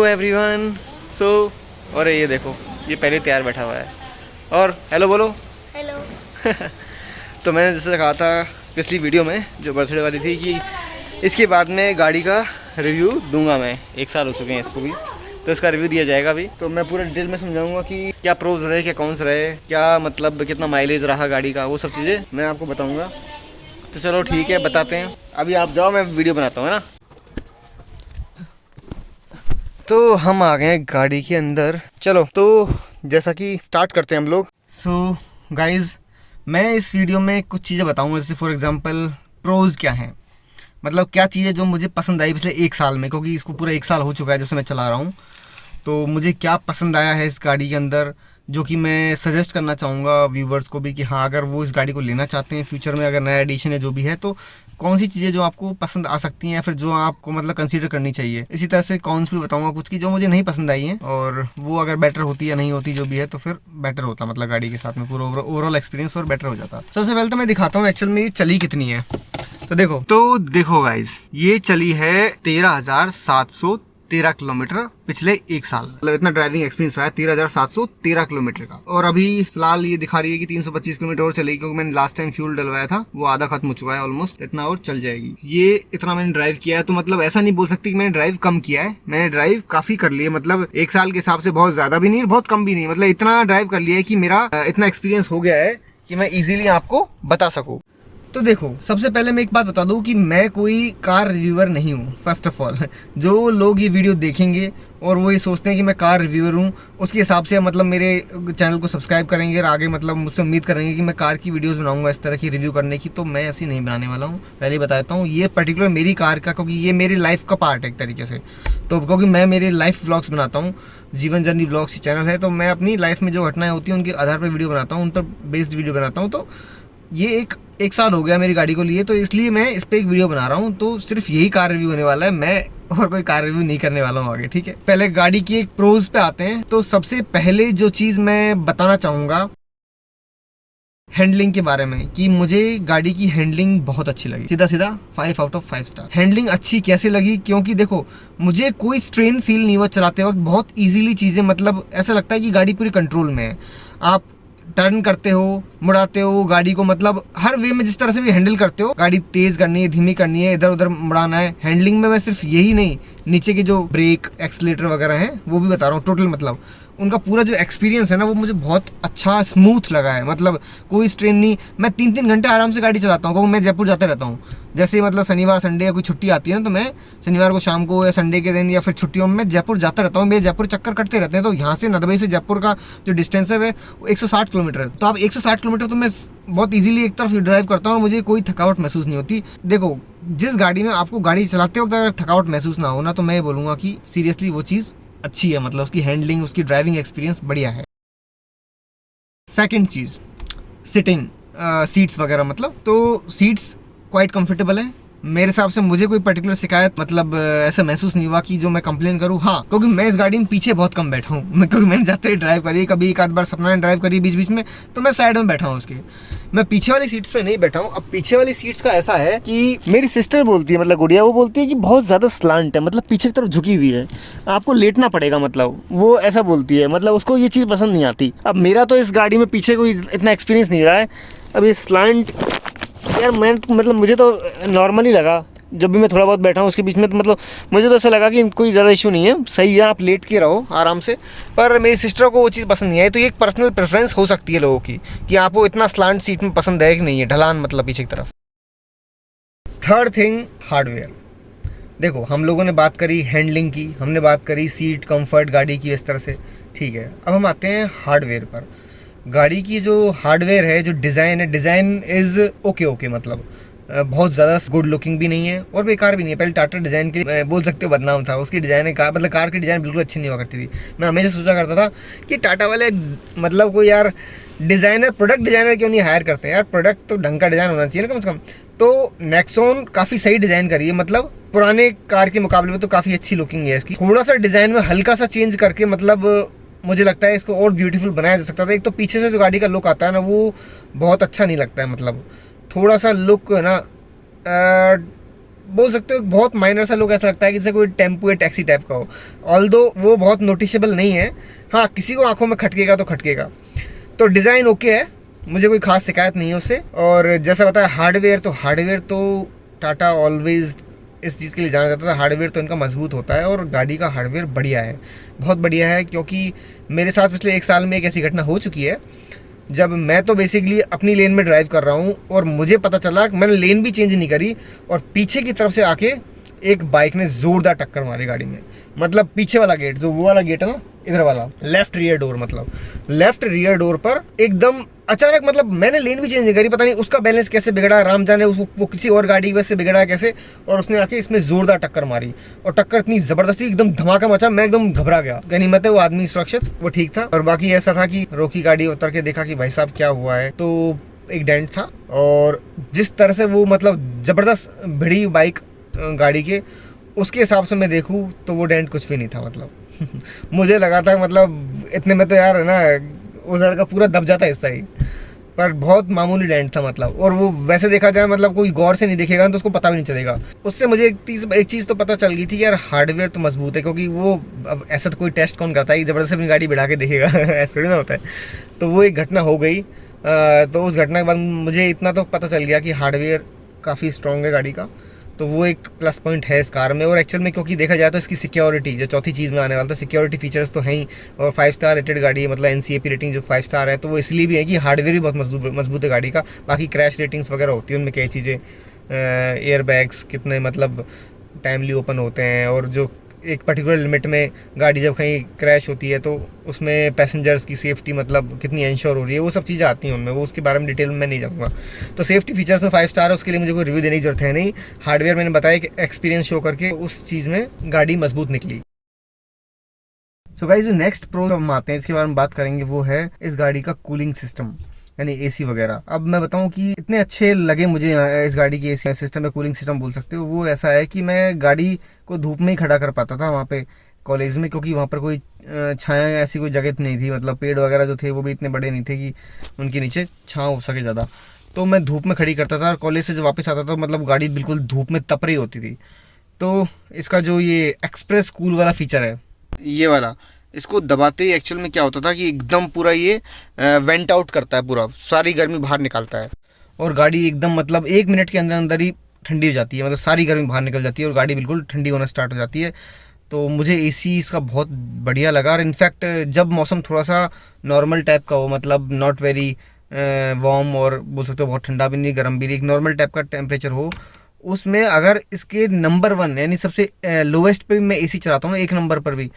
Everyone. सो और ये देखो, ये पहले तैयार बैठा हुआ है और हेलो बोलो। हेलो। तो मैंने जैसे कहा था पिछली वीडियो में जो बर्थडे वाली थी कि इसके बाद में गाड़ी का रिव्यू दूंगा मैं। 1 साल हो चुके हैं इसको भी, तो इसका रिव्यू दिया जाएगा अभी। तो मैं पूरा डिटेल में समझाऊंगा कि क्या प्रोज रहे, क्या कौन्स रहे, क्या मतलब कितना माइलेज रहा गाड़ी का, वो सब चीज़ें मैं आपको बताऊँगा। तो चलो ठीक है, बताते हैं। अभी आप जाओ, मैं वीडियो बनाता हूँ, है ना। तो हम आ गए हैं गाड़ी के अंदर। चलो तो जैसा कि स्टार्ट करते हैं हम लोग। सो गाइज़, मैं इस वीडियो में कुछ चीज़ें बताऊंगा, जैसे फॉर एग्जांपल प्रोज क्या हैं, मतलब क्या चीज़ें जो मुझे पसंद आई पिछले 1 साल में, क्योंकि इसको पूरा 1 साल हो चुका है जब से मैं चला रहा हूँ। तो मुझे क्या पसंद आया है इस गाड़ी के अंदर, जो कि मैं सजेस्ट करना चाहूँगा व्यूवर्स को भी कि हाँ, अगर वो इस गाड़ी को लेना चाहते हैं फ्यूचर में, अगर नया एडिशन है जो भी है, तो कौन सी चीज़ें जो आपको पसंद आ सकती हैं या फिर जो आपको मतलब कंसीडर करनी चाहिए। इसी तरह से कॉन्स भी बताऊँगा कुछ की जो मुझे नहीं पसंद आई हैं, और वो अगर बेटर होती या नहीं होती जो भी है, तो फिर बेटर होता, मतलब गाड़ी के साथ में पूरा ओवरऑल एक्सपीरियंस और बेटर हो जाता। सबसे पहले तो मैं दिखाता हूँ एक्चुअल में ये चली कितनी है। तो देखो गाइज, ये चली है 13,713 किलोमीटर पिछले 1 साल। मतलब इतना ड्राइविंग एक्सपीरियंस रहा है 13,713 किलोमीटर का। और अभी फिलहाल ये दिखा रही है कि 325 किलोमीटर और चलेगी, क्योंकि मैंने लास्ट टाइम फ्यूल डलवाया था, वो आधा खत्म हो चुका है ऑलमोस्ट। इतना और चल जाएगी। ये इतना मैंने ड्राइव किया है, तो मतलब ऐसा नहीं बोल सकती कि मैंने ड्राइव कम किया है, मैंने ड्राइव काफी कर लिया। मतलब 1 साल के हिसाब से बहुत ज्यादा भी नहीं, बहुत कम भी नहीं, मतलब इतना ड्राइव कर लिया है कि मेरा इतना एक्सपीरियंस हो गया है कि मैं इजीली आपको बता सकूं। तो देखो, सबसे पहले मैं एक बात बता दूं कि मैं कोई कार रिव्यूअर नहीं हूं। फर्स्ट ऑफ ऑल, जो लोग ये वीडियो देखेंगे और वो ये सोचते हैं कि मैं कार रिव्यूअर हूं, उसके हिसाब से मतलब मेरे चैनल को सब्सक्राइब करेंगे और आगे मतलब मुझसे उम्मीद करेंगे कि मैं कार की वीडियोस बनाऊंगा इस तरह की रिव्यू करने की। तो मैं ऐसी नहीं बनाने वाला हूँ, पहले ही बताता हूँ। ये पर्टिकुलर मेरी कार का, क्योंकि ये मेरी लाइफ का पार्ट है एक तरीके से। तो क्योंकि मैं मेरे लाइफ व्लॉग्स बनाता हूँ, जीवन जर्नी व्लॉग्स की चैनल है, तो मैं अपनी लाइफ में जो घटनाएं होती हैं उनके आधार पर वीडियो बनाता हूँ, उन पर बेस्ड वीडियो बनाता हूँ। तो ये एक साल हो गया मेरी गाड़ी को लिए, तो इसलिए मैं इस पर एक वीडियो बना रहा हूँ। तो सिर्फ यही कार रिव्यू होने वाला है, मैं और कोई कार रिव्यू नहीं करने वाला हूँ आगे, ठीक है। पहले गाड़ी की एक प्रोज पे आते हैं। तो सबसे पहले जो चीज़ मैं बताना चाहूँगा हैंडलिंग के बारे में, कि मुझे गाड़ी की हैंडलिंग बहुत अच्छी लगी। सीधा सीधा 5 आउट ऑफ 5 स्टार। हैंडलिंग अच्छी कैसे लगी, क्योंकि देखो मुझे कोई स्ट्रेन फील नहीं हुआ चलाते वक्त। बहुत इजीली चीज़ें, मतलब ऐसा लगता है कि गाड़ी पूरी कंट्रोल में है। आप टर्न करते हो, मुड़ाते हो गाड़ी को, मतलब हर वे में जिस तरह से भी हैंडल करते हो, गाड़ी तेज करनी है, धीमी करनी है, इधर उधर मुड़ाना है। हैंडलिंग में मैं सिर्फ यही नहीं, नीचे के जो ब्रेक, एक्सीलेटर वगैरह हैं वो भी बता रहा हूँ। टोटल मतलब उनका पूरा जो एक्सपीरियंस है ना, वो मुझे बहुत अच्छा स्मूथ लगा है। मतलब कोई स्ट्रेन नहीं। मैं 3-3 घंटे आराम से गाड़ी चलाता हूँ, क्योंकि मैं जयपुर जाता रहता हूँ। जैसे ही मतलब शनिवार संडे या कोई छुट्टी आती है ना, तो मैं शनिवार को शाम को या संडे के दिन या फिर छुट्टियों में मैं जयपुर जाता रहता हूँ। मेरे जयपुर चक्कर कटते रहते हैं। तो यहाँ से नदबई से जयपुर का जो डिस्टेंस है वो 160 किलोमीटर है। तो आप 160 किलोमीटर तो मैं बहुत इजीली एक तरफ ड्राइव करता हूँ और मुझे कोई थकावट महसूस नहीं होती। देखो, जिस गाड़ी में आपको गाड़ी चलाते वक्त अगर थकावट महसूस ना हो ना, तो मैं ये बोलूँगा कि सीरियसली वो चीज़ अच्छी है, मतलब उसकी हैंडलिंग, उसकी ड्राइविंग एक्सपीरियंस बढ़िया है। सेकंड चीज़, सिटिंग सीट्स वगैरह, मतलब तो सीट्स क्वाइट कंफर्टेबल है मेरे हिसाब से। मुझे कोई पर्टिकुलर शिकायत मतलब ऐसा महसूस नहीं हुआ कि जो मैं कंप्लेन करूँ। हाँ, क्योंकि मैं इस गाड़ी में पीछे बहुत कम बैठा हूँ, क्योंकि मैंने जाते ही ड्राइव करी, कभी एक आध बार सपना ने ड्राइव करी बीच बीच में, तो मैं साइड में बैठा हूँ उसके। मैं पीछे वाली सीट्स पे नहीं बैठा हूँ। अब पीछे वाली सीट्स का ऐसा है कि मेरी सिस्टर बोलती है, मतलब गुड़िया, वो बोलती है कि बहुत ज़्यादा स्लांट है, मतलब पीछे की तरफ झुकी हुई है, आपको लेटना पड़ेगा, मतलब वो ऐसा बोलती है, मतलब उसको ये चीज़ पसंद नहीं आती। अब मेरा तो इस गाड़ी में पीछे कोई इतना एक्सपीरियंस नहीं रहा है। अब ये स्लांट यार, मैं मतलब मुझे तो नॉर्मली लगा जब भी मैं थोड़ा बहुत बैठा हूँ उसके बीच में, तो मतलब मुझे तो ऐसा लगा कि कोई ज़्यादा इशू नहीं है, सही है, आप लेट के रहो आराम से। पर मेरी सिस्टर को वो चीज़ पसंद नहीं आई। तो ये एक पर्सनल प्रेफरेंस हो सकती है लोगों की कि आपको इतना स्लांट सीट में पसंद है कि नहीं है, ढलान मतलब पीछे की तरफ। Third thing, hardware. देखो, हम लोगों ने बात करी हैंडलिंग की, हमने बात करी सीट कंफर्ट गाड़ी की इस तरह से, ठीक है। अब हम आते हैं हार्डवेयर पर। गाड़ी की जो हार्डवेयर है, जो डिज़ाइन है, डिज़ाइन इज़ ओके, मतलब बहुत ज़्यादा गुड लुकिंग भी नहीं है और बेकार भी नहीं है। पहले टाटा डिज़ाइन के बोल सकते हो बदनाम था, उसकी डिज़ाइन कार, मतलब कार की डिज़ाइन बिल्कुल अच्छी नहीं हुआ करती थी। मैं हमेशा सोचा करता था कि टाटा वाले मतलब कोई यार डिज़ाइनर, प्रोडक्ट डिज़ाइनर क्यों नहीं हायर करते हैं यार, प्रोडक्ट तो ढंग का डिज़ाइन होना चाहिए ना कम से कम। तो नेक्सॉन काफ़ी सही डिज़ाइन करी है, मतलब पुराने कार के मुकाबले में तो काफ़ी अच्छी लुकिंग है इसकी। थोड़ा सा डिज़ाइन में हल्का सा चेंज करके मतलब मुझे लगता है इसको और ब्यूटीफुल बनाया जा सकता था। एक तो पीछे से जो गाड़ी का लुक आता है ना, वो बहुत अच्छा नहीं लगता है, मतलब थोड़ा सा लुक ना बोल सकते हो बहुत माइनर सा लोग ऐसा लगता है कि जैसे कोई टेम्पो या टैक्सी टाइप का हो, ऑल्दो वो बहुत नोटिसेबल नहीं है। हाँ, किसी को आंखों में खटकेगा तो खटकेगा। तो डिज़ाइन ओके है, मुझे कोई खास शिकायत नहीं है उससे। और जैसा बताया हार्डवेयर तो टाटा ऑलवेज इस चीज़ के लिए जाना जाता था, हार्डवेयर तो इनका मजबूत होता है और गाड़ी का हार्डवेयर बढ़िया है, बहुत बढ़िया है। क्योंकि मेरे साथ पिछले 1 साल में एक ऐसी घटना हो चुकी है जब मैं तो बेसिकली अपनी लेन में ड्राइव कर रहा हूँ और मुझे पता चला कि मैंने लेन भी चेंज नहीं करी और पीछे की तरफ से आके एक बाइक ने ज़ोरदार टक्कर मारी गाड़ी में। मतलब पीछे वाला गेट, जो वो वाला गेट है ना, इधर वाला लेफ्ट रियर डोर, मतलब लेफ्ट रियर डोर पर एकदम अचानक, मतलब मैंने लेन भी चेंज नहीं करी, पता नहीं उसका बैलेंस कैसे बिगड़ा, राम जाने वो किसी और गाड़ी की वजह से बिगड़ा कैसे, और उसने आके इसमें जोरदार टक्कर मारी। और टक्कर इतनी ज़बरदस्ती, एकदम धमाका मचा, मैं एकदम घबरा गया। गनीमत है वो आदमी सुरक्षित, वो ठीक था। और बाकी ऐसा था कि रोकी गाड़ी, उतर के देखा कि भाई साहब क्या हुआ है, तो एक डेंट था। और जिस तरह से वो मतलब ज़बरदस्त भिड़ी बाइक गाड़ी के, उसके हिसाब से मैं देखूँ तो वो डेंट कुछ भी नहीं था। मतलब मुझे लगा था मतलब इतने में तो यार है ना, उस लड़का पूरा दब जाता हिस्सा ही, पर बहुत मामूली डेंट था मतलब। और वो वैसे देखा जाए मतलब कोई गौर से नहीं देखेगा तो उसको पता भी नहीं चलेगा। उससे मुझे एक चीज़ तो पता चल गई थी यार, हार्डवेयर तो मजबूत है। क्योंकि वो अब ऐसा तो कोई टेस्ट कौन करता है, ज़बरदस्ती अपनी गाड़ी बढ़ा के देखेगा ऐसा थोड़ी ना होता है। तो वो एक घटना हो गई। तो उस घटना के बाद मुझे इतना तो पता चल गया कि हार्डवेयर काफ़ी स्ट्रॉन्ग है गाड़ी का, तो वो एक प्लस पॉइंट है इस कार में। और एक्चुअल में क्योंकि देखा जाए तो इसकी सिक्योरिटी, जो चौथी चीज़ में आने वाला था, सिक्योरिटी फीचर्स तो हैं ही। और 5 स्टार रेटेड गाड़ी है, मतलब NCAP रेटिंग जो 5 स्टार है, तो वो इसलिए भी है कि हार्डवेयर भी बहुत मजबूत है गाड़ी का। बाकी क्रैश रेटिंग्स वगैरह होती है उनमें, कई चीज़ें, एयर बैग्स कितने मतलब टाइमली ओपन होते हैं, और जो एक पर्टिकुलर लिमिट में गाड़ी जब कहीं क्रैश होती है तो उसमें पैसेंजर्स की सेफ्टी मतलब कितनी इंश्योर हो रही है, वो सब चीज़ें आती हैं उनमें। वो उसके बारे में डिटेल में मैं नहीं जाऊँगा। तो सेफ्टी फीचर्स में 5 स्टार है, उसके लिए मुझे कोई रिव्यू देने की जरूरत है नहीं। हार्डवेयर मैंने बताया कि एक्सपीरियंस शो करके उस चीज़ में गाड़ी मजबूत निकली। सो गाइस, जो नेक्स्ट प्रो हम आते हैं, इसके बारे में बात करेंगे, वो है इस गाड़ी का कूलिंग सिस्टम, यानी AC वगैरह। अब मैं बताऊं कि इतने अच्छे लगे मुझे इस गाड़ी की AC सिस्टम है, कूलिंग सिस्टम बोल सकते हो। वो ऐसा है कि मैं गाड़ी को धूप में ही खड़ा कर पाता था वहाँ पे कॉलेज में, क्योंकि वहाँ पर कोई छाया ऐसी कोई जगह नहीं थी। मतलब पेड़ वगैरह जो थे वो भी इतने बड़े नहीं थे कि उनके नीचे छाँव हो सके ज़्यादा। तो मैं धूप में खड़ी करता था और कॉलेज से जब वापस आता था मतलब गाड़ी बिल्कुल धूप में तप रही होती थी। तो इसका जो ये एक्सप्रेस कूल वाला फीचर है, ये वाला, इसको दबाते ही एक्चुअल में क्या होता था कि एकदम पूरा ये वेंट आउट करता है, पूरा सारी गर्मी बाहर निकालता है। और गाड़ी एकदम मतलब 1 मिनट के अंदर अंदर ही ठंडी हो जाती है, मतलब सारी गर्मी बाहर निकल जाती है और गाड़ी बिल्कुल ठंडी होना स्टार्ट हो जाती है। तो मुझे AC इसका बहुत बढ़िया लगा। और इनफैक्ट जब मौसम थोड़ा सा नॉर्मल टाइप का हो, मतलब नॉट वेरी वार्म और बोल सकते हो बहुत ठंडा भी नहीं, गर्म भी नहीं, एक नॉर्मल टाइप का टेम्परेचर हो, उसमें अगर इसके नंबर 1 यानी सबसे लोवेस्ट पे भी मैं AC चलाता हूँ, 1 नंबर पर भी,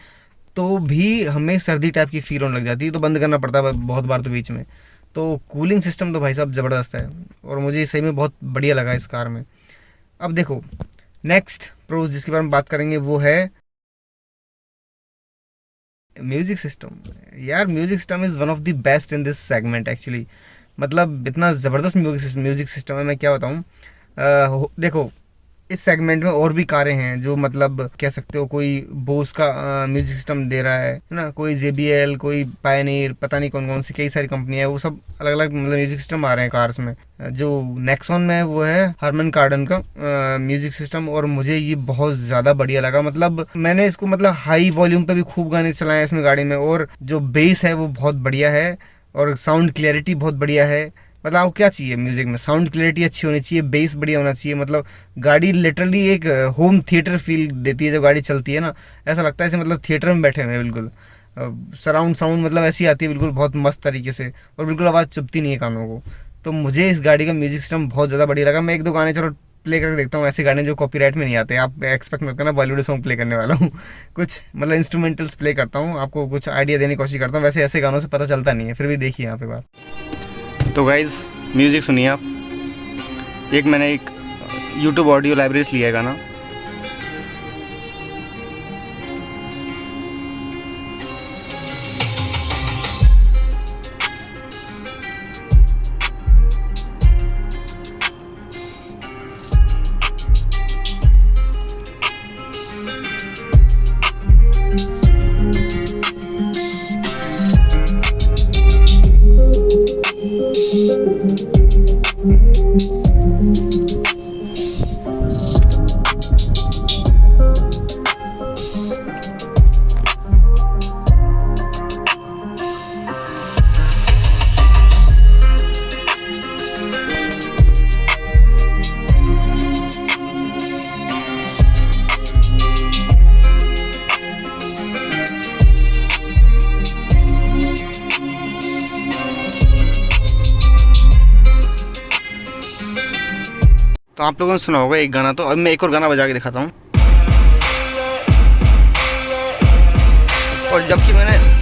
तो भी हमें सर्दी टाइप की फील होने लग जाती है, तो बंद करना पड़ता है बहुत बार तो बीच में। तो कूलिंग सिस्टम तो भाई साहब ज़बरदस्त है और मुझे सही में बहुत बढ़िया लगा इस कार में। अब देखो नेक्स्ट प्रोज जिसके बारे में बात करेंगे वो है म्यूजिक सिस्टम। यार music system is one of the best in this segment actually. मतलब इतना ज़बरदस्त म्यूजिक सिस्टम है, मैं क्या बताऊँ। देखो इस सेगमेंट में और भी कारें हैं जो मतलब कह सकते हो, कोई बोस का म्यूजिक सिस्टम दे रहा है ना, कोई JBL, कोई पायनियर, पता नहीं कौन कौन सी कई सारी कंपनियां है, वो सब अलग अलग मतलब म्यूजिक सिस्टम आ रहे हैं कार्स में। जो नेक्सॉन में है वो है हरमन कार्डन का म्यूजिक सिस्टम, और मुझे ये बहुत ज़्यादा बढ़िया लगा। मतलब मैंने इसको मतलब हाई वॉल्यूम पे भी खूब गाने चलाए इसमें गाड़ी में, और जो बेस है वो बहुत बढ़िया है और साउंड क्लैरिटी बहुत बढ़िया है। मतलब आपको क्या चाहिए म्यूजिक में, साउंड क्लैरिटी अच्छी होनी चाहिए, बेस बढ़िया होना चाहिए। मतलब गाड़ी लिटरली एक होम थिएटर फील देती है जब गाड़ी चलती है ना, ऐसा लगता है जैसे मतलब थिएटर में बैठे हैं बिल्कुल। सराउंड साउंड मतलब ऐसी आती है बिल्कुल बहुत मस्त तरीके से, और बिल्कुल आवाज़ चुभती नहीं है कानों को। तो मुझे इस गाड़ी का म्यूजिक सिस्टम बहुत ज़्यादा बढ़िया लगा। मैं 1-2 गाने चलो प्ले करके देखता हूँ, ऐसे गाने जो कॉपीराइट में नहीं आते। आप एक्सपेक्ट मत करना बॉलीवुड सॉन्ग प्ले करने वाला हूँ कुछ मतलब इंस्ट्रूमेंटल्स प्ले करता हूँ, आपको कुछ आइडिया देने की कोशिश करता हूँ। वैसे ऐसे गानों से पता चलता नहीं है, फिर भी देखिए यहाँ पे बात। तो गाइज़ म्यूज़िक सुनिए आप। मैंने एक YouTube ऑडियो लाइब्रेरी से लिया है गाना। तो आप लोगों ने सुना होगा एक गाना, तो अब मैं एक और गाना बजा के दिखाता हूँ। और जबकि मैंने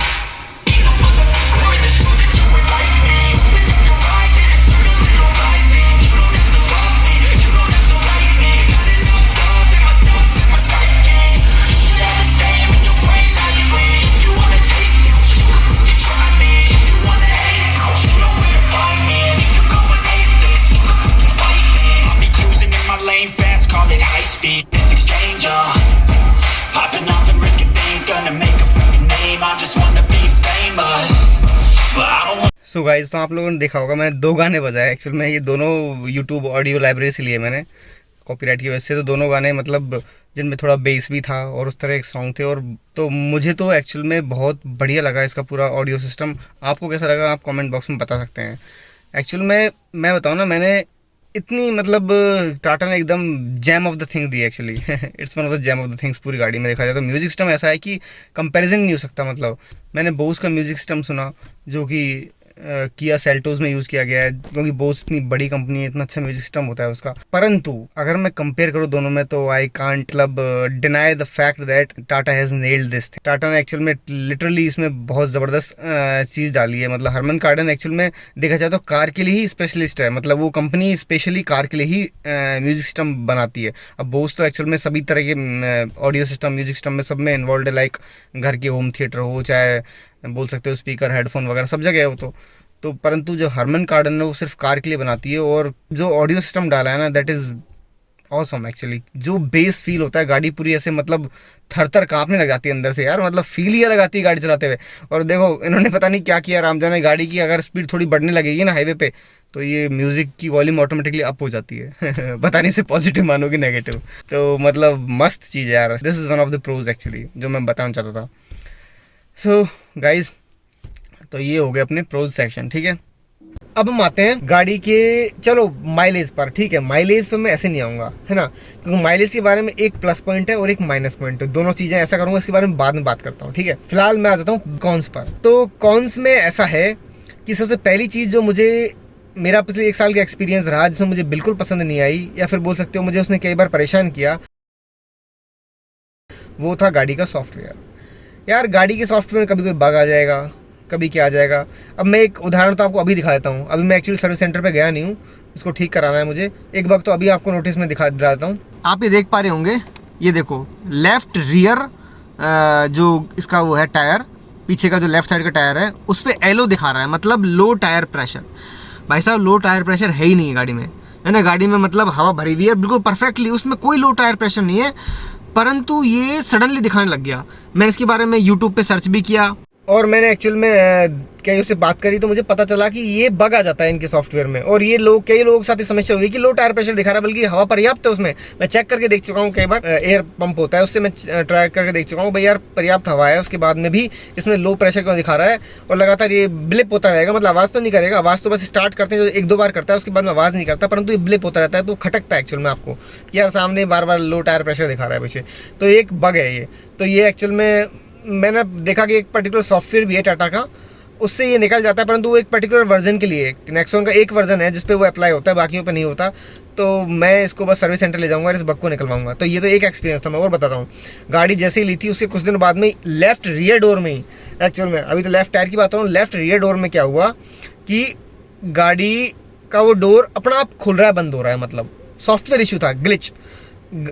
सो गाइस, तो आप लोगों ने देखा होगा मैंने 2 गाने बजाए। एक्चुअल में ये दोनों यूट्यूब ऑडियो लाइब्रेरी से लिए मैंने, कॉपीराइट की वजह से। तो दोनों गाने मतलब जिनमें थोड़ा बेस भी था और उस तरह एक सॉन्ग थे। और तो मुझे तो एक्चुअल में बहुत बढ़िया लगा इसका पूरा ऑडियो सिस्टम। आपको कैसा लगा आप कमेंट बॉक्स में बता सकते हैं। एक्चुअल में मैं बताऊँ ना, मैंने इतनी मतलब टाटा ने एकदम jam of the thing the actually. It's one of the jam of the things पूरी गाड़ी में देखा जाए तो। म्यूज़िक सिस्टम ऐसा है कि कंपैरिजन नहीं हो सकता। मतलब मैंने बोस का म्यूज़िक सिस्टम सुना जो कि किया सेल्टोस में यूज़ किया गया है, क्योंकि बोस इतनी बड़ी कंपनी है, इतना अच्छा म्यूजिक सिस्टम होता है उसका। परंतु अगर मैं कंपेयर करूँ दोनों में तो आई कांट मतलब deny the fact that Tata has nailed this. Tata ने एक्चुअल में लिटरली इसमें बहुत ज़बरदस्त चीज़ डाली है। मतलब हरमन कार्डन एक्चुअल में देखा जाए तो कार के लिए ही स्पेशलिस्ट है। मतलब वो कंपनी स्पेशली कार के लिए ही म्यूजिक सिस्टम बनाती है। अब बोस तो एक्चुअल में सभी तरह के ऑडियो सिस्टम म्यूजिक सिस्टम में सब में इन्वॉल्व है। लाइक घर के होम थिएटर हो, चाहे बोल सकते हो स्पीकर, हेडफोन वगैरह सब जगह है वो तो परंतु जो हरमन कार्डन है वो सिर्फ कार के लिए बनाती है। और जो ऑडियो सिस्टम डाला है ना, दैट इज़ ऑसम एक्चुअली। जो बेस फील होता है, गाड़ी पूरी ऐसे मतलब थर थर काँपने लग जाती है अंदर से यार। मतलब फील ही अलग आती है गाड़ी चलाते हुए। और देखो इन्होंने पता नहीं क्या किया राम जाने, गाड़ी की अगर स्पीड थोड़ी बढ़ने लगेगी ना हाईवे पे, तो ये म्यूज़िक की वॉल्यूम ऑटोमेटिकली अप हो जाती है। पता नहीं से पॉजिटिव मानोगे नेगेटिव। तो मतलब मस्त चीज़ है यार। This is one of the pros actually जो मैं बताना चाहता था। सो गाइज, तो ये हो गए अपने प्रोज सेक्शन, ठीक है। अब हम आते हैं गाड़ी के चलो माइलेज पर, ठीक है। माइलेज पे मैं ऐसे नहीं आऊँगा, है ना, क्योंकि माइलेज के बारे में एक प्लस पॉइंट है और एक माइनस पॉइंट है। दोनों चीज़ें ऐसा करूँगा, इसके बारे में बाद में बात करता हूँ, ठीक है। फिलहाल मैं आ जाता हूँ कॉन्स पर। तो कॉन्स में ऐसा है कि सबसे पहली चीज़ जो मुझे मेरा पिछले 1 साल का एक्सपीरियंस रहा, जिसमें मुझे बिल्कुल पसंद नहीं आई, या फिर बोल सकते हो मुझे उसने कई बार परेशान किया, वो था गाड़ी का सॉफ्टवेयर। यार गाड़ी के सॉफ्टवेयर में कभी कोई बग आ जाएगा, कभी क्या आ जाएगा। अब मैं एक उदाहरण तो आपको अभी दिखा देता हूँ। अभी मैं एक्चुअली सर्विस सेंटर पे गया नहीं हूँ, इसको ठीक कराना है मुझे। एक बग तो अभी आपको नोटिस में दिखा देता हूँ। आप ये देख पा रहे होंगे, ये देखो लेफ्ट रियर जो इसका वो है टायर, पीछे का जो लेफ्ट साइड का टायर है उस पर एलो दिखा रहा है, मतलब लो टायर प्रेशर। भाई साहब लो टायर प्रेशर है ही नहीं है गाड़ी में, है ना। गाड़ी में मतलब हवा भरी हुई है बिल्कुल परफेक्टली, उसमें कोई लो टायर प्रेशर नहीं है। परंतु ये सडनली दिखाने लग गया। मैंने इसके बारे में यूट्यूब पे सर्च भी किया और मैंने एक्चुअल में कई उससे बात करी, तो मुझे पता चला कि ये बग आ जाता है इनके सॉफ्टवेयर में। और ये लोग कई लोगों के साथ समस्या हुई कि लो टायर प्रेशर दिखा रहा है, बल्कि हवा पर्याप्त है उसमें। मैं चेक करके देख चुका हूँ कई बार, एयर पंप होता है उससे मैं ट्राई करके देख चुका हूँ, भाई यार पर्याप्त हवा है, उसके बाद में भी इसमें लो प्रेशर क्यों दिखा रहा है। और लगातार ये ब्लिप होता रहेगा, मतलब आवाज़ तो नहीं करेगा, आवाज़ तो बस स्टार्ट करते हैं जो 1-2 बार करता है, उसके बाद में आवाज़ नहीं करता, परंतु ये ब्लिप होता रहता है। तो खटकता है एक्चुअल में आपको कि यार सामने बार बार लो टायर प्रेशर दिखा रहा है पीछे। तो एक बग है ये। तो ये एक्चुअल में मैंने देखा कि एक पर्टिकुलर सॉफ्टवेयर भी है टाटा का, उससे ये निकल जाता है, परंतु वो एक पर्टिकुलर वर्जन के लिए, नेक्सॉन का एक वर्जन है जिस पे वो अप्लाई होता है, बाकियों पे नहीं होता। तो मैं इसको बस सर्विस सेंटर ले जाऊंगा और इस बग को निकलवाऊंगा। तो ये तो एक एक्सपीरियंस था। मैं और बताता हूँ, गाड़ी जैसे ही ली थी उसके कुछ दिन बाद में लेफ्ट रियर डोर में ही, एक्चुअल में अभी तो लेफ्ट टायर की बात करूँ, लेफ्ट रियर डोर में क्या हुआ कि गाड़ी का वो डोर अपना आप खुल रहा है, बंद हो रहा है। मतलब सॉफ्टवेयर इशू था, ग्लिच।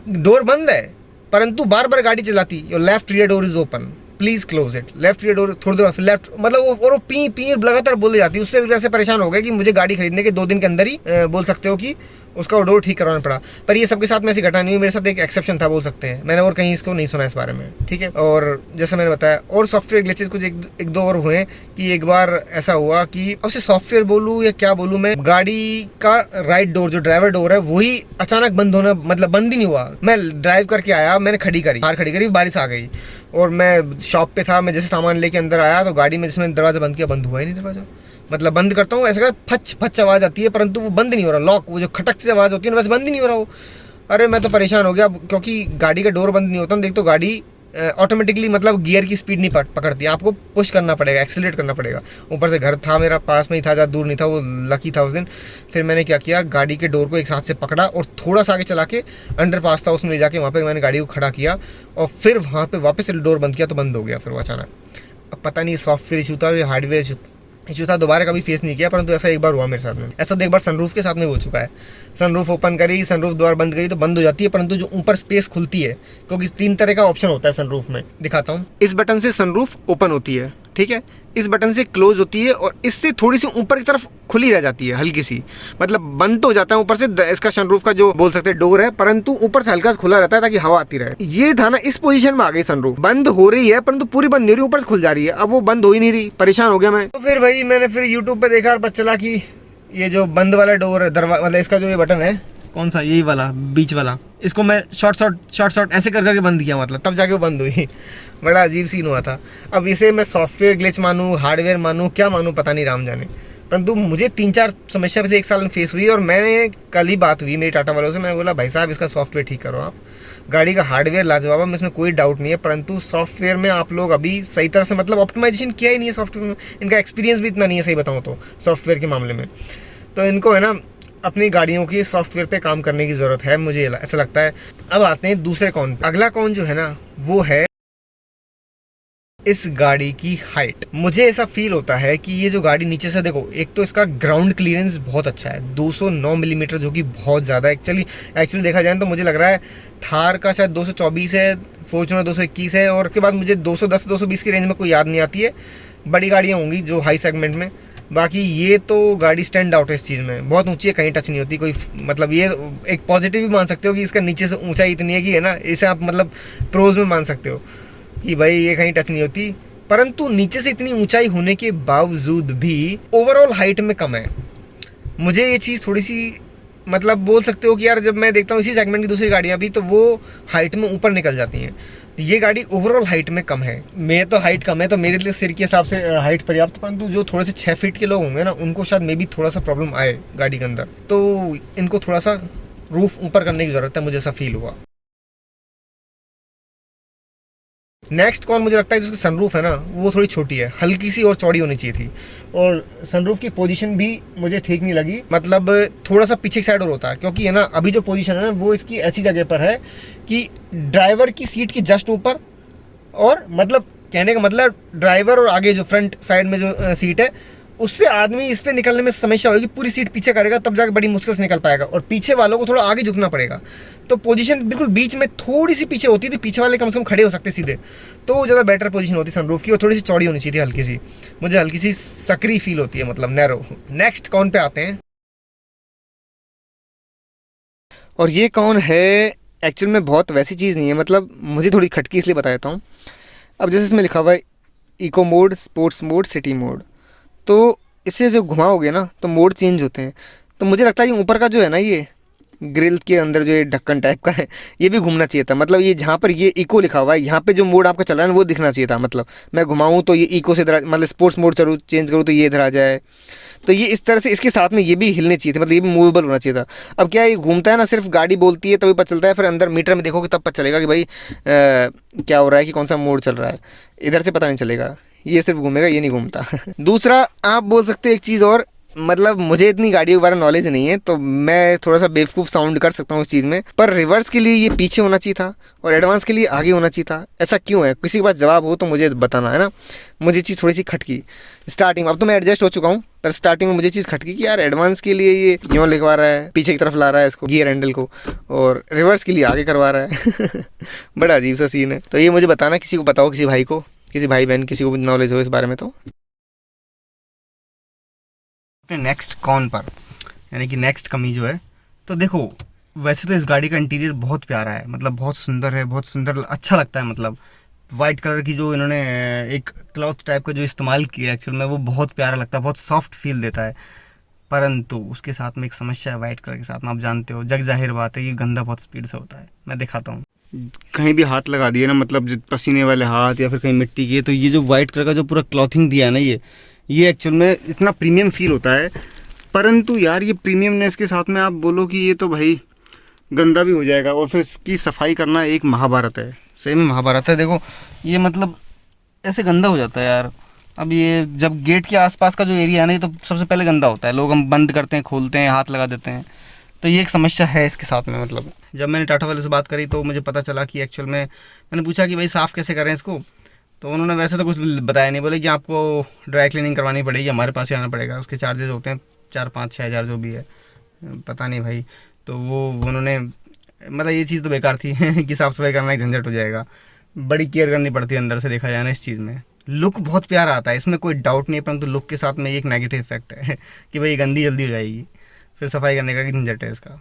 डोर बंद है परंतु बार बार गाड़ी चलाती, your left rear door is open, please close it. Left rear door थोड़ी देर लेफ्ट, मतलब वो पी पी लगातार बोली जाती है। उससे वजह से परेशान हो गए कि मुझे गाड़ी खरीदने के 2 दिन के अंदर ही बोल सकते हो कि उसका डोर ठीक करवाना पड़ा। पर ये सबके साथ में ऐसी घटना नहीं हुई, मेरे साथ एक एक्सेप्शन था बोल सकते हैं। मैंने और कहीं इसको नहीं सुना इस बारे में, ठीक है। और जैसा मैंने बताया, और सॉफ्टवेयर ग्लिचेस कुछ एक दो और हुए कि एक बार ऐसा हुआ कि अब से सॉफ्टवेयर बोलूँ या क्या बोलूँ मैं, गाड़ी का राइट डोर जो ड्राइवर डोर है वही अचानक बंद होना, मतलब बंद ही नहीं हुआ। मैं ड्राइव करके आया, मैंने कार खड़ी करी, बारिश आ गई और मैं शॉप पे था। मैं जैसे सामान लेके अंदर आया तो गाड़ी में जिसमें दरवाजा बंद किया, बंद हुआ ही नहीं दरवाजा। मतलब बंद करता हूँ ऐसा फच फच आवाज़ आती है, परंतु वो बंद नहीं हो रहा। लॉक, वो जो खटक से आवाज़ होती है ना, बस बंद ही नहीं हो रहा वो। अरे मैं तो परेशान हो गया, क्योंकि गाड़ी का डोर बंद नहीं होता। देख तो गाड़ी ऑटोमेटिकली मतलब गियर की स्पीड नहीं पकड़ती, आपको पुश करना पड़ेगा, एक्सेलरेट करना पड़ेगा। ऊपर से घर था मेरा पास में ही था, ज़्यादा दूर नहीं था, वो लकी था उस दिन। फिर मैंने क्या किया, गाड़ी के डोर को एक हाथ से पकड़ा और थोड़ा सा आगे चला के अंडर पास था उसमें ले जाके वहाँ पे मैंने गाड़ी को खड़ा किया और फिर वहाँ पे वापस से डोर बंद किया तो बंद हो गया फिर वो अचानक। अब पता नहीं सॉफ्टवेयर इशू था या हार्डवेयर इशू था, दोबारा कभी फेस नहीं किया, परंतु ऐसा एक बार हुआ मेरे साथ में। ऐसा तो एक बार सनरूफ के साथ में हो चुका है। सनरूफ ओपन करी, सनरूफ द्वार बंद करी तो बंद हो जाती है, परंतु जो ऊपर स्पेस खुलती है, क्योंकि 3 तरह का ऑप्शन होता है सनरूफ में, दिखाता हूँ। इस बटन से सनरूफ ओपन होती है, ठीक है, इस बटन से क्लोज होती है और इससे थोड़ी सी ऊपर की तरफ खुली रह जाती है, हल्की सी, मतलब बंद तो हो जाता है ऊपर से इसका सनरूफ का जो बोल सकते हैं डोर है, परंतु ऊपर से हल्का खुला रहता है ताकि हवा आती रहे। ये था ना, इस पोजीशन में आ गई सनरूफ, बंद हो रही है परंतु पूरी बंद नहीं हो रही, ऊपर से खुल जा रही है। अब वो बंद हो ही नहीं रही, परेशान हो गया मैं। तो फिर भाई मैंने फिर यूट्यूब पे देखा और पता चला कि ये जो बंद वाला डोर दरवाजा, मतलब इसका जो ये बटन है, कौन सा, यही वाला बीच वाला, इसको मैं शॉर्ट ऐसे कर करके बंद किया, मतलब तब जाके वो बंद हुई। बड़ा अजीब सीन हुआ था। अब इसे मैं सॉफ्टवेयर ग्लिच मानूँ, हार्डवेयर मानूँ, क्या मानूँ पता नहीं, राम जाने। परंतु मुझे 3-4 समस्या से 1 साल में फेस हुई और मैंने कल ही बात हुई मेरी टाटा वालों से, मैं बोला भाई साहब इसका सॉफ्टवेयर ठीक करो आप। गाड़ी का हार्डवेयर लाजवाब है, इसमें कोई डाउट नहीं है, परंतु सॉफ्टवेयर में आप लोग अभी सही तरह से मतलब ऑप्टिमाइजेशन किया ही नहीं है सॉफ्टवेयर में। इनका एक्सपीरियंस भी इतना नहीं है सही बताऊँ तो सॉफ्टवेयर के मामले में। तो इनको है ना अपनी गाड़ियों की सॉफ्टवेयर पे काम करने की ज़रूरत है, मुझे ऐसा लगता है। अब आते हैं दूसरे कौन। अगला कौन जो है ना वो है इस गाड़ी की हाइट। मुझे ऐसा फील होता है कि ये जो गाड़ी नीचे से देखो, एक तो इसका ग्राउंड क्लियरेंस बहुत अच्छा है, 209 मिलीमीटर, जो कि बहुत ज़्यादा एक्चुअली देखा जाए तो मुझे लग रहा है थार का शायद 224 है, फॉर्च्यूनर 221 है, और उसके बाद मुझे 210-220 की रेंज में कोई याद नहीं आती है, बड़ी गाड़ियाँ होंगी जो हाई सेगमेंट में। बाकी ये तो गाड़ी स्टैंड आउट है इस चीज़ में, बहुत ऊंची है, कहीं टच नहीं होती कोई, मतलब ये एक पॉजिटिव भी मान सकते हो कि इसका नीचे से ऊंचाई इतनी है कि है ना, इसे आप मतलब प्रोज में मान सकते हो कि भाई ये कहीं टच नहीं होती। परंतु नीचे से इतनी ऊंचाई होने के बावजूद भी ओवरऑल हाइट में कम है। मुझे ये चीज़ थोड़ी सी मतलब बोल सकते हो कि यार जब मैं देखता हूँ इसी सेगमेंट की दूसरी गाड़ियाँ भी तो वो हाइट में ऊपर निकल जाती हैं, ये गाड़ी ओवरऑल हाइट में कम है। मेरे तो हाइट कम है तो मेरे लिए सिर के हिसाब से हाइट पर्याप्त, परंतु जो थोड़े से 6 फीट के लोग होंगे ना उनको शायद मे भी थोड़ा सा प्रॉब्लम आए गाड़ी के अंदर, तो इनको थोड़ा सा रूफ ऊपर करने की ज़रूरत है, मुझे ऐसा फील हुआ। नेक्स्ट कौन मुझे लगता है जिसकी सनरूफ है ना वो थोड़ी छोटी है, हल्की सी और चौड़ी होनी चाहिए थी, और सनरूफ की पोजीशन भी मुझे ठीक नहीं लगी, मतलब थोड़ा सा पीछे की साइड और होता है, क्योंकि है ना अभी जो पोजीशन है ना वो इसकी ऐसी जगह पर है कि ड्राइवर की सीट के जस्ट ऊपर, और मतलब कहने का मतलब ड्राइवर और आगे जो फ्रंट साइड में जो सीट है उससे आदमी इस पे निकलने में समस्या होगी, पूरी सीट पीछे करेगा तब जाकर बड़ी मुश्किल से निकल पाएगा, और पीछे वालों को थोड़ा आगे झुकना पड़ेगा, तो पोजीशन बिल्कुल बीच में थोड़ी सी पीछे होती थी, पीछे वाले कम से कम खड़े हो सकते सीधे, तो ज़्यादा बेटर पोजीशन होती सनरूफ की, और थोड़ी सी चौड़ी होनी चाहिए थी, हल्की सी, मुझे हल्की सी सकरी फील होती है, मतलब नैरो। नेक्स्ट कौन पे आते हैं, और ये कौन है एक्चुअल में बहुत वैसी चीज़ नहीं है, मतलब मुझे थोड़ी खटकी इसलिए बता देता हूँ। अब जैसे इसमें लिखा हुआ है eco mode, sports mode, city mode, तो इससे जो घुमाओगे ना तो मोड चेंज होते हैं, तो मुझे लगता है ये ऊपर का जो है ना ये ग्रिल के अंदर जो ये ढक्कन टाइप का है ये भी घूमना चाहिए था, मतलब ये जहाँ पर ये इको लिखा हुआ है यहाँ पे जो मोड आपका चल रहा है वो दिखना चाहिए था, मतलब मैं घुमाऊँ तो ये इको से इधर, मतलब स्पोर्ट्स मोड चेंज करूँ तो ये इधर आ जाए, तो ये इस तरह से इसके साथ में ये भी हिलने चाहिए थे, मतलब ये भी मूवेबल होना चाहिए था। अब क्या है, ये घूमता है ना, सिर्फ गाड़ी बोलती है तभी पता चलता है, फिर अंदर मीटर में देखोगे तब पता चलेगा कि भाई क्या हो रहा है, कि कौन सा मोड चल रहा है, इधर से पता नहीं चलेगा, ये सिर्फ घूमेगा, ये नहीं घूमता। दूसरा आप बोल सकते हैं एक चीज़ और, मतलब मुझे इतनी गाड़ियों के बारे में नॉलेज नहीं है तो मैं थोड़ा सा बेवकूफ़ साउंड कर सकता हूँ इस चीज़ में, पर रिवर्स के लिए ये पीछे होना चाहिए था और एडवांस के लिए आगे होना चाहिए था, ऐसा क्यों है, किसी के पास जवाब हो तो मुझे बताना है ना। मुझे चीज़ थोड़ी सी खटकी स्टार्टिंग, अब तो मैं एडजस्ट हो चुका हूँ, पर स्टार्टिंग में मुझे चीज़ खटकी कि यार एडवांस के लिए ये क्यों लिखवा रहा है, पीछे की तरफ ला रहा है इसको गियर हैंडल को, और रिवर्स के लिए आगे करवा रहा है। बड़ा अजीब सा सीन है, तो ये मुझे बताना, किसी को बताओ, किसी भाई को, किसी भाई बहन, किसी को नॉलेज हो इस बारे में तो। नेक्स्ट कौन पर, यानी कि नेक्स्ट कमी जो है, तो देखो वैसे तो इस गाड़ी का इंटीरियर बहुत प्यारा है, मतलब बहुत सुंदर है, बहुत सुंदर, अच्छा लगता है, मतलब वाइट कलर की जो इन्होंने एक क्लॉथ टाइप का जो इस्तेमाल किया एक्चुअल में वो बहुत प्यारा लगता है, बहुत सॉफ्ट फील देता है, परंतु उसके साथ में एक समस्या है वाइट कलर के साथ में, आप जानते हो, जग जाहिर बात है, ये गंदा बहुत स्पीड से होता है। मैं दिखाता हूँ, कहीं भी हाथ लगा दिए ना, मतलब पसीने वाले हाथ या फिर कहीं मिट्टी के, तो ये जो वाइट कलर का जो पूरा क्लॉथिंग दिया है ना ये एक्चुअल में इतना प्रीमियम फील होता है, परंतु यार ये प्रीमियमनेस के साथ में आप बोलो कि ये तो भाई गंदा भी हो जाएगा, और फिर इसकी सफाई करना एक महाभारत है, सही में महाभारत है। देखो ये मतलब ऐसे गंदा हो जाता है यार। अब ये जब गेट के आसपास का जो एरिया है ना, ये तो सबसे पहले गंदा होता है। लोग हम बंद करते हैं, खोलते हैं, हाथ लगा देते हैं। तो ये एक समस्या है इसके साथ में। मतलब जब मैंने टाटा वाले से बात करी तो मुझे पता चला कि एक्चुअल में, मैंने पूछा कि भाई साफ़ कैसे करें इसको, तो उन्होंने वैसे तो कुछ बताया नहीं। बोले कि आपको ड्राई क्लीनिंग करवानी पड़ेगी, हमारे पास ही आना पड़ेगा, उसके चार्जेस होते हैं 4-5-6 हज़ार जो भी है, पता नहीं भाई। तो वो उन्होंने मतलब ये चीज़ तो बेकार थी कि साफ़ सफाई करना एक झंझट हो जाएगा। बड़ी केयर करनी पड़ती है अंदर से देखा जाए ना इस चीज़ में। लुक बहुत प्यारा आता है, इसमें कोई डाउट नहीं है, परंतु लुक के साथ में एक नेगेटिव इफेक्ट है कि भाई गंदी जल्दी हो जाएगी, फिर सफाई करने का झंझट है इसका।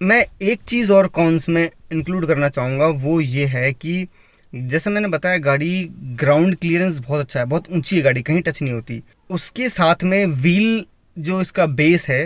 मैं एक चीज़ और कॉन्स में इंक्लूड करना चाहूँगा, वो ये है कि जैसे मैंने बताया गाड़ी ग्राउंड क्लियरेंस बहुत अच्छा है, बहुत ऊंची है गाड़ी, कहीं टच नहीं होती। उसके साथ में व्हील जो इसका बेस है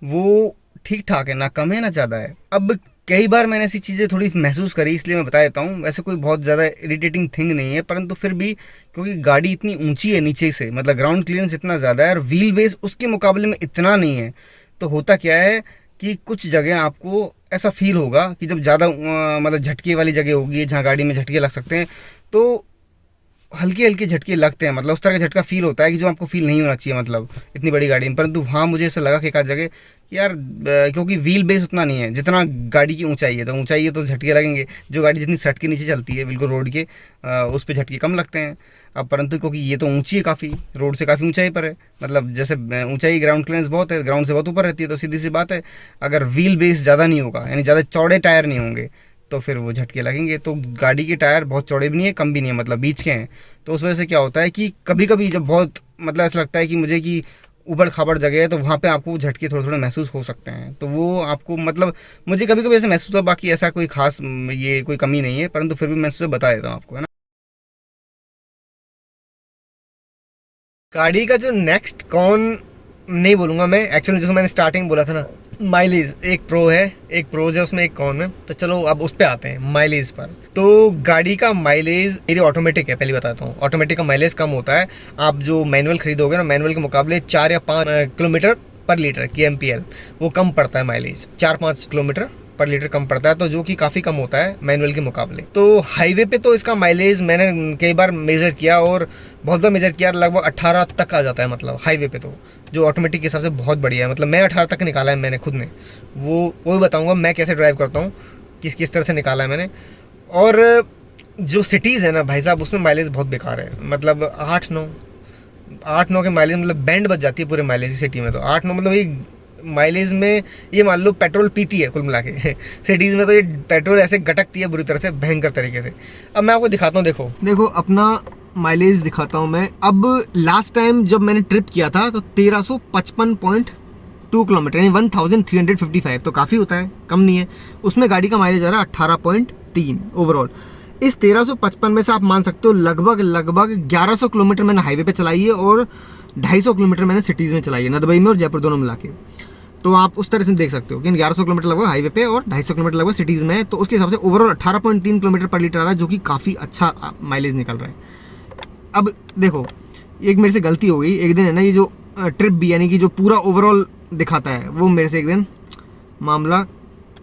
वो ठीक ठाक है, ना कम है ना ज़्यादा है। अब कई बार मैंने ऐसी चीज़ें थोड़ी महसूस करी, इसलिए मैं बता देता हूँ। वैसे कोई बहुत ज़्यादा इरिटेटिंग थिंग नहीं है, परंतु फिर भी क्योंकि गाड़ी इतनी ऊंची है नीचे से, मतलब ग्राउंड क्लियरेंस इतना ज़्यादा है और व्हील बेस उसके मुकाबले में इतना नहीं है, तो होता क्या है कि कुछ जगह आपको ऐसा फील होगा कि जब ज़्यादा मतलब झटके वाली जगह होगी जहाँ गाड़ी में झटके लग सकते हैं, तो हल्के हल्के झटके लगते हैं। मतलब उस तरह का झटका फील होता है कि जो आपको फील नहीं होना चाहिए मतलब इतनी बड़ी गाड़ी में। परंतु हाँ मुझे ऐसा लगा कि एक आध जगह कि यार क्योंकि व्हील बेस उतना नहीं है जितना गाड़ी की ऊंचाई है, तो ऊंचाई है तो झटके लगेंगे। जो गाड़ी जितनी सट के नीचे चलती है बिल्कुल रोड के, उस पर झटके कम लगते हैं। अब परंतु क्योंकि ये तो ऊंची है काफ़ी, रोड से काफ़ी ऊंचाई पर है, मतलब जैसे ऊंचाई ग्राउंड क्लियरेंस बहुत है, ग्राउंड से बहुत ऊपर रहती है, तो सीधी सी बात है अगर व्हील बेस ज़्यादा नहीं होगा, यानी ज़्यादा चौड़े टायर नहीं होंगे, तो फिर वो झटके लगेंगे। तो गाड़ी के टायर बहुत चौड़े भी नहीं है, कम भी नहीं है, मतलब बीच के हैं। तो उस वजह से क्या होता है कि कभी कभी जब बहुत मतलब ऐसा लगता है कि मुझे कि ऊबड़ खाबड़ जगह है, तो वहाँ पे आपको झटके थोड़े थोड़े महसूस हो सकते हैं। तो वो आपको मतलब मुझे कभी कभी ऐसे महसूस हुआ, बाकी ऐसा कोई खास ये कोई कमी नहीं है, परंतु फिर भी मैं उससे बता देता हूँ आपको, है ना। गाड़ी का जो नेक्स्ट कौन नहीं बोलूँगा मैं, एक्चुअली जैसे मैंने स्टार्टिंग बोला था ना, माइलेज एक प्रो है, एक प्रोज है, उसमें एक कौन है। तो चलो अब उस पर आते हैं माइलेज पर। तो गाड़ी का माइलेज मेरी ऑटोमेटिक है, पहले बताता हूँ। ऑटोमेटिक का माइलेज कम होता है। आप जो मैनुअल खरीदोगे ना, मैनुअल के मुकाबले 4 या 5 किलोमीटर पर लीटर की MPL वो कम पड़ता है माइलेज, 4-5 किलोमीटर पर लीटर कम पड़ता है, तो जो कि काफ़ी कम होता है मैनुअल के मुकाबले। तो हाईवे पे तो इसका माइलेज मैंने कई बार मेज़र किया और बहुत बार मेज़र किया, लगभग 18 तक आ जाता है, मतलब हाईवे पे तो, जो ऑटोमेटिक के हिसाब से बहुत बढ़िया है। मतलब मैं 18 तक निकाला है मैंने खुद ने, वो भी बताऊँगा मैं कैसे ड्राइव करता हूँ, किस किस तरह से निकाला है मैंने। और जो सिटीज़ है ना भाई साहब, उसमें माइलेज बहुत बेकार है, मतलब 8-9 के माइलेज, मतलब बैंड बच जाती है पूरे माइलेज की सिटी में। तो 8-9 मतलब ये माइलेज में ये मान लो पेट्रोल पीती है कुल मिला के सिटीज़ में तो ये पेट्रोल ऐसे गटकती है बुरी तरह से, भयंकर तरीके से। अब मैं आपको दिखाता हूँ, देखो अपना माइलेज दिखाता हूँ मैं। अब लास्ट टाइम जब मैंने ट्रिप किया था तो 1355.2 किलोमीटर, यानी 1355, तो काफ़ी होता है, कम नहीं है। उसमें गाड़ी का माइलेज आ रहा है 18.3 ओवरऑल। इस 1355 में से आप मान सकते हो लगभग 1100 किलोमीटर मैंने हाईवे पे चलाई है और 250 किलोमीटर मैंने सिटीज़ में चलाई है, नदबई में और जयपुर दोनों मिला के। तो आप उस तरह से देख सकते हो कि 1100 किलोमीटर लगभग हाईवे पे और 250 किलोमीटर लगभग सिटीज़ में है। तो उसके हिसाब से ओवरऑल 18.3 किलोमीटर पर लीटर आ रहा है, जो कि काफ़ी अच्छा माइलेज निकल रहा है। अब देखो एक मेरे से गलती हो गई, एक दिन है ना, ये जो ट्रिप भी यानी कि जो पूरा ओवरऑल दिखाता है वो मेरे से एक दिन मामला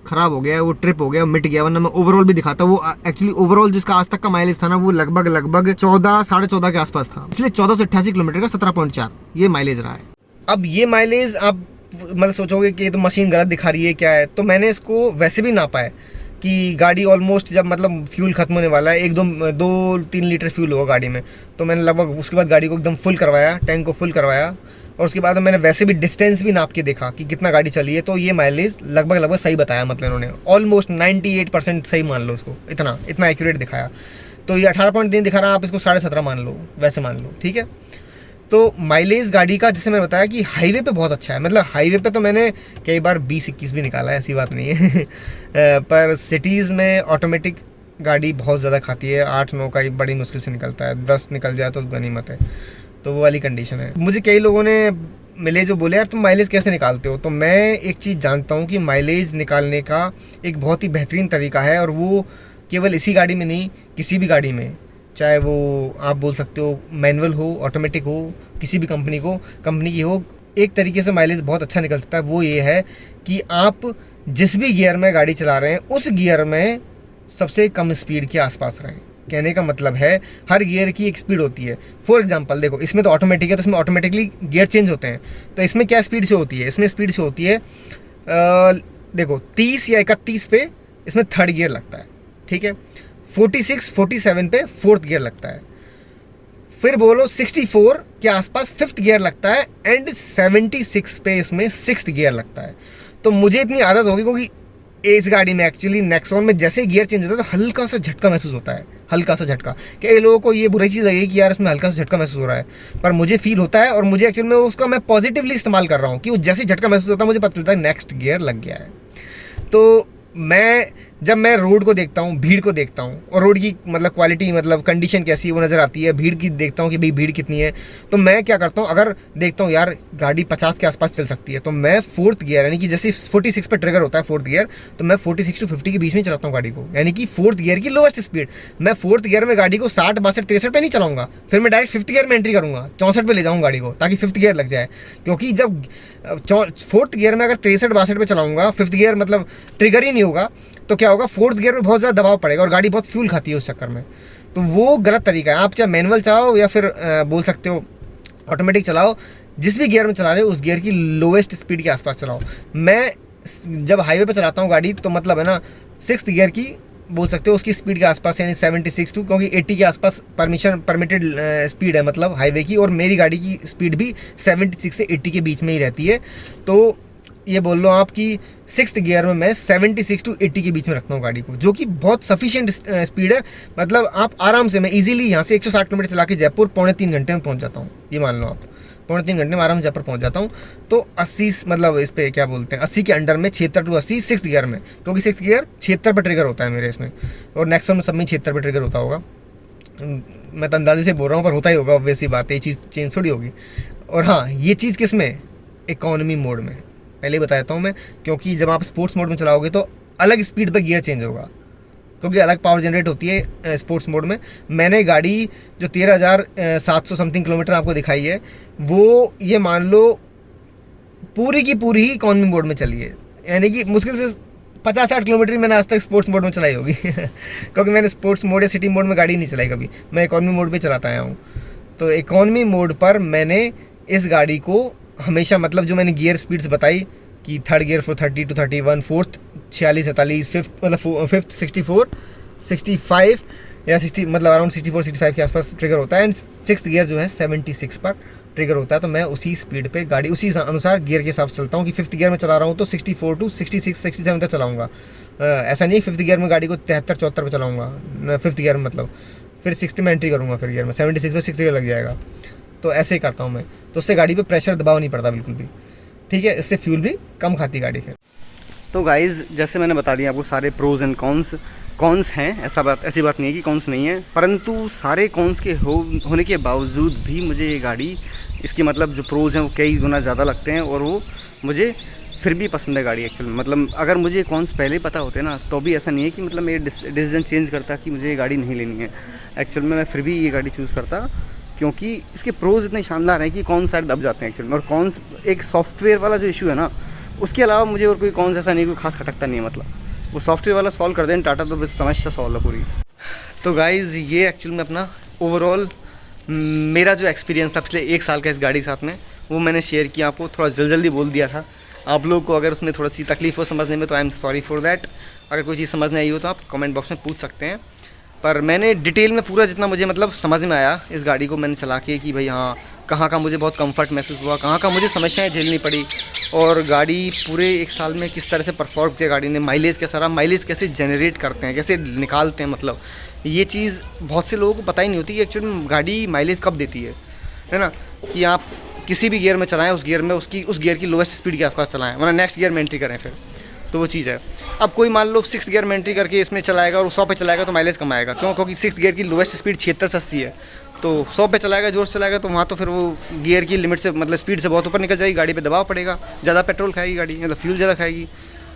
ख़राब हो गया, वो ट्रिप हो गया, मिट गया, वरना मैं ओवरऑल भी दिखाता। वो एक्चुअली ओवरऑल जिसका आज तक का माइलेज था ना, वो लगभग 14-14.5 के आसपास था, इसलिए 1488 किलोमीटर का 17.4 ये माइलेज रहा है। अब ये माइलेज आप मतलब सोचोगे कि ये तो मशीन गलत दिखा रही है, क्या है, तो मैंने इसको वैसे भी नापा है कि गाड़ी ऑलमोस्ट जब मतलब फ्यूल खत्म होने वाला है, 2-3 लीटर फ्यूल होगा गाड़ी में, तो मैंने लगभग उसके बाद गाड़ी को एकदम फुल करवाया, टैंक को फुल करवाया, और उसके बाद मैंने वैसे भी डिस्टेंस भी नाप के देखा कि कितना गाड़ी चली है। तो ये माइलेज लगभग सही बताया, मतलब इन्होंने ऑलमोस्ट 98% सही मान लो इसको, इतना एक्यूरेट दिखाया। तो ये 18.3 दिखा रहा है, आप इसको 17.5 मान लो, वैसे मान लो, ठीक है। तो माइलेज गाड़ी का जैसे मैंने बताया कि हाईवे पे बहुत अच्छा है, मतलब हाईवे पे तो मैंने कई बार 20-21 भी निकाला है, ऐसी बात नहीं है पर सिटीज़ में ऑटोमेटिक गाड़ी बहुत ज़्यादा खाती है, 8-9 का बड़ी मुश्किल से निकलता है, 10 निकल जाए तो गनीमत है। तो वो वाली कंडीशन है। मुझे कई लोगों ने मिले जो बोले यार तुम माइलेज कैसे निकालते हो, तो मैं एक चीज़ जानता हूँ कि माइलेज निकालने का एक बहुत ही बेहतरीन तरीका है, और वो केवल इसी गाड़ी में नहीं, किसी भी गाड़ी में, चाहे वो आप बोल सकते हो मैनुअल हो, ऑटोमेटिक हो, किसी भी कंपनी की हो, एक तरीके से माइलेज बहुत अच्छा निकल सकता है। वो ये है कि आप जिस भी गियर में गाड़ी चला रहे हैं उस गियर में सबसे कम स्पीड के आसपास रहें। कहने का मतलब है हर गियर की एक स्पीड होती है। फॉर एग्जांपल देखो, इसमें तो ऑटोमेटिक है तो इसमें ऑटोमेटिकली गियर चेंज होते हैं। तो इसमें क्या स्पीड से होती है, इसमें स्पीड से होती है देखो 30 या 31 पे इसमें थर्ड गियर लगता है, ठीक है। 46 47 पे फोर्थ गियर लगता है, फिर बोलो 64 के आसपास फिफ्थ गियर लगता है एंड 76 पे इसमें सिक्स्थ गियर लगता है। तो मुझे इतनी आदत होगी क्योंकि इस गाड़ी में एक्चुअली नेक्सॉन में जैसे गियर चेंज होता है तो हल्का सा झटका महसूस होता है, हल्का सा झटका। कई लोगों को ये बुरी चीज़ लगेगी कि यार इसमें हल्का सा झटका महसूस हो रहा है, पर मुझे फील होता है और मुझे एक्चुअली में उसका मैं पॉजिटिवली इस्तेमाल कर रहा हूँ कि वो जैसे झटका महसूस होता है मुझे पता चलता है नेक्स्ट गियर लग गया है। तो जब मैं रोड को देखता हूँ, भीड़ को देखता हूँ और रोड की मतलब क्वालिटी मतलब कंडीशन कैसी है वो नज़र आती है, भीड़ की देखता हूँ कि भाई भीड़ कितनी है, तो मैं क्या करता हूँ, अगर देखता हूँ यार गाड़ी 50 के आसपास चल सकती है तो मैं फोर्थ गियर यानी कि जैसे 46 पे ट्रिगर होता है फोर्थ गियर, तो मैं 46 to 50 के बीच में चलाता हूँ गाड़ी को, यानी कि फोर्थ गियर की लोएस्ट स्पीड। मैं फोर्थ गियर में गाड़ी को 60 62 63 पे नहीं चलाऊंगा, फिर मैं डायरेक्ट फिफ्थ गियर में एंट्री करूँगा, 64 पे ले जाऊँगा गाड़ी को ताकि फिफ्थ गियर लग जाए। क्योंकि जब फोर्थ गियर में अगर 63 62 पे चलाऊंगा, फिफ्थ गियर मतलब ट्रिगर ही नहीं होगा, तो क्या होगा, फोर्थ गियर में बहुत ज़्यादा दबाव पड़ेगा और गाड़ी बहुत फ्यूल खाती है उस चक्कर में। तो वो गलत तरीका है। आप चाहे मैनुअल चलाओ या फिर बोल सकते हो ऑटोमेटिक चलाओ, जिस भी गियर में चला रहे हो उस गियर की लोएस्ट स्पीड के आसपास चलाओ। मैं जब हाईवे पे चलाता हूँ गाड़ी तो मतलब है ना सिक्स्थ गियर की बोल सकते हो उसकी स्पीड के आसपास, यानी 76 टू, क्योंकि 80 के आसपास परमिटेड स्पीड है मतलब हाईवे की, और मेरी गाड़ी की स्पीड भी 76 से 80 के बीच में ही रहती है। तो ये बोल लो आप कि सिक्स्थ गियर में मैं 76 to 80 के बीच में रखता हूँ गाड़ी को, जो कि बहुत सफिशिएंट स्पीड है। मतलब आप आराम से, मैं इजीली यहाँ से 160 किलोमीटर चला के जयपुर 3.25 घंटे में पहुँच जाता हूँ। ये मान लो आप 3.25 घंटे में आराम से जयपुर पहुँच जाता हूँ। तो 80 मतलब इस पर क्या बोलते हैं 80 के अंडर में 76 to 80 सिक्स्थ गियर में, क्योंकि सिक्स्थ गियर 76 पर ट्रिगर होता है मेरे इसमें, और नेक्सॉन में सब में 76 पर ट्रिगर होता होगा। मैं तो अंदाजे से बोल रहा हूँ पर होता ही होगा, ऑब्वियसली बात है, ये चीज़ चेंज थोड़ी होगी। और हाँ, ये चीज़ किस में, इकोनॉमी मोड में, पहले ही बताता हूँ मैं, क्योंकि जब आप स्पोर्ट्स मोड में चलाओगे तो अलग स्पीड पे गियर चेंज होगा, क्योंकि अलग पावर जनरेट होती है स्पोर्ट्स मोड में। मैंने गाड़ी जो 13,700 समथिंग किलोमीटर आपको दिखाई है, वो ये मान लो पूरी की पूरी ही इकोनॉमी मोड में चली है, यानी कि मुश्किल से 50-60 किलोमीटर मैंने आज तक स्पोर्ट्स मोड में चलाई होगी क्योंकि मैंने स्पोर्ट्स मोड या सिटी मोड में गाड़ी नहीं चलाई कभी, मैं इकोनॉमी मोड पे चलाता आया हूँ। तो इकोनॉमी मोड पर मैंने इस गाड़ी को हमेशा मतलब जो मैंने गियर स्पीड्स बताई कि third gear 30 to 31, fourth 46 47, fifth मतलब फिफ्थ 64 65 या 60 मतलब अराउंड 64 65 के आसपास ट्रिगर होता है, एंड सिक्स्थ गियर जो है 76 पर ट्रिगर होता है। तो मैं उसी स्पीड पे गाड़ी उसी अनुसार गियर के हिसाब से चलता हूँ कि फिफ्थ गियर में चला रहा हूँ तो 64 to 66 67 तक चलाऊँगा। ऐसा नहीं फिफ्थ गियर में गाड़ी को 73 74 पे चलाऊँगा फिफ्थ गियर में, मतलब फिर सिक्स्थ में एंट्री करूँगा, फिर गियर में 76 पे सिक्स्थ गियर लग जाएगा। तो ऐसे ही करता हूँ मैं, तो उससे गाड़ी पे प्रेशर दबाव नहीं पड़ता बिल्कुल भी, ठीक है। इससे फ्यूल भी कम खाती गाड़ी फिर। तो गाइज़ जैसे मैंने बता दिया आपको सारे प्रोज एंड कॉन्स हैं, ऐसी बात नहीं है कि कॉन्स नहीं है, परंतु सारे कॉन्स के होने के बावजूद भी मुझे ये गाड़ी, इसकी मतलब जो प्रोज हैं वो कई गुना ज़्यादा लगते हैं, और वो मुझे फिर भी पसंद है गाड़ी एक्चुअली। मतलब अगर मुझे कॉन्स पहले पता होते ना तो भी ऐसा नहीं है कि मतलब मैं डिसीजन चेंज करता कि मुझे ये गाड़ी नहीं लेनी है। एक्चुअल में मैं फिर भी ये गाड़ी चूज़ करता, क्योंकि इसके प्रोज इतने शानदार हैं कि कौन सारे दब जाते हैं एक्चुअली में। और कौन एक सॉफ्टवेयर वाला जो इशू है ना, उसके अलावा मुझे और कोई कौन सा ऐसा नहीं, कोई खास खटकता नहीं है। मतलब वो सॉफ्टवेयर वाला सॉल्व कर दें टाटा तो बस समस्या सॉल्व है पूरी। तो गाइज़ ये एक्चुअल में अपना ओवरऑल मेरा जो एक्सपीरियंस था पिछले 1 साल का इस गाड़ी के साथ में, वो मैंने शेयर किया आपको, थोड़ा जल्दी बोल दिया था। आप लोगों को अगर उसमें थोड़ी सी तकलीफ हो समझने में तो I am sorry for that. अगर कोई चीज़ समझ नहीं आई हो तो आप कमेंट बॉक्स में पूछ सकते हैं। पर मैंने डिटेल में पूरा जितना मुझे मतलब समझ में आया इस गाड़ी को मैंने चला के कि भाई हाँ कहाँ का मुझे बहुत कंफर्ट महसूस हुआ, कहाँ का मुझे समस्याएं झेलनी पड़ी, और गाड़ी पूरे 1 साल में किस तरह से परफॉर्म किया गाड़ी ने, माइलेज कैसा रहा, माइलेज कैसे जनरेट करते हैं, कैसे निकालते हैं। मतलब ये चीज़ बहुत से लोगों को पता ही नहीं होती कि एक्चुअली में गाड़ी माइलेज कब देती है ना, कि आप किसी भी गियर में चलाएं उस गियर की लोएस्ट स्पीड के आसपास चलाएं, वरना नेक्स्ट गियर में एंट्री करें फिर, तो वो चीज़ है। अब कोई मान लो 6th गियर में एंट्री करके इसमें चलाएगा और 100 पे चलाएगा तो माइलेज कम आएगा, क्यों? क्योंकि 6th गियर की लोएस्ट स्पीड 76 से 80 है, तो 100 पे चलाएगा, जोर से चलाएगा तो वहाँ तो फिर वो गियर की लिमिट से मतलब स्पीड से बहुत ऊपर निकल जाएगी, गाड़ी पे दबाव पड़ेगा, ज़्यादा पेट्रोल खाएगी गाड़ी, मतलब फ्यूल ज़्यादा खाएगी,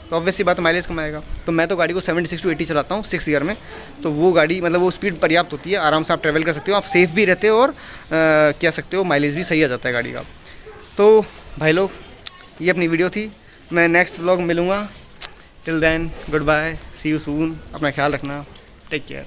तो ऑब्वियसली बात माइलेज कम आएगा। तो मैं तो गाड़ी को 76 to 80 चलाता हूँ 6th गियर में, तो वो गाड़ी मतलब वो स्पीड पर्याप्त होती है, आराम से आप ट्रैवल कर सकते हो, आप सेफ़ भी रहते हो और कह सकते हो माइलेज भी सही आ जाता है गाड़ी का। तो भाई लोग ये अपनी वीडियो थी, मैं नेक्स्ट व्लॉग मिलूँगा till then goodbye, see you soon, अपना ख्याल रखना, टेक केयर।